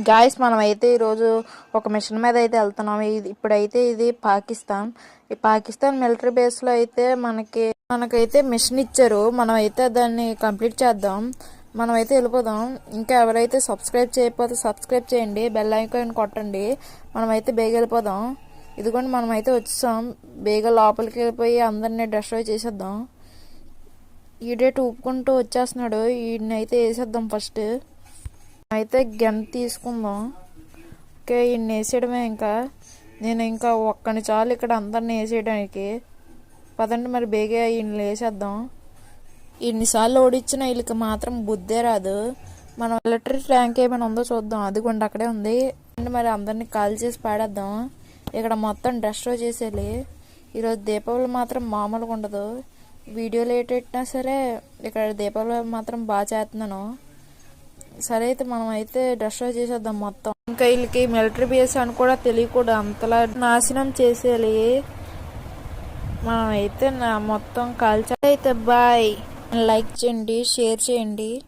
Guys మనమైతే ఈరోజు ఒక మిషన్ మీద అయితే వెళ్తున్నాం. ఇప్పుడైతే ఇది పాకిస్తాన్. ఈ పాకిస్తాన్ మిలిటరీ బేస్లో అయితే మనకైతే మిషన్ ఇచ్చారు. మనం అయితే దాన్ని కంప్లీట్ చేద్దాం. మనమైతే వెళ్ళిపోదాం. ఇంకా ఎవరైతే సబ్స్క్రైబ్ చేయకపోతే సబ్స్క్రైబ్ చేయండి, బెల్ ఐకాన్ కొట్టండి. మనమైతే బేగ వెళ్ళిపోదాం. ఇదిగోండి మనమైతే వచ్చేసాం. బేగ లోపలికి వెళ్ళిపోయి అందరినీ డెస్ట్రాయ్ చేసేద్దాం. ఈడేటు ఊపుకుంటూ వచ్చేస్తున్నాడు. ఈయన అయితే వేసేద్దాం. ఫస్ట్ అయితే గన్ తీసుకుందాం. ఓకే, ఈయన వేసేయడమే. నేను ఇంకా ఒక్కని చాలు ఇక్కడ అందరిని వేసేయడానికి. పదండి మరి బేగా ఈయన వేసేద్దాం. ఇన్నిసార్లు ఓడించిన వీళ్ళకి మాత్రం బుద్ధే రాదు. మనం మిలిటరీ ట్యాంక్ ఏమైనా ఉందో చూద్దాం. అదిగోండి అక్కడే ఉంది. మరి అందరినీ కాల్ చేసి పాడేద్దాం. ఇక్కడ మొత్తం డస్ట్రో చేసేయాలి. ఈరోజు దీపావళి మాత్రం మామూలుగా ఉండదు. వీడియోలు ఏటెట్టినా సరే ఇక్కడ దీపావళి మాత్రం బాగా చేస్తున్నాను. సరే అయితే మనం అయితే డస్ట్రాయ్ చేసేద్దాం మొత్తం. ఇంకా వీళ్ళకి మిలిటరీ బేస్ అని కూడా తెలియకూడదు, అంతలా నాశనం చేసేయాలి. మనం అయితే మొత్తం కాల్చాలి. అయితే బాయ్, లైక్ చేయండి, షేర్ చేయండి.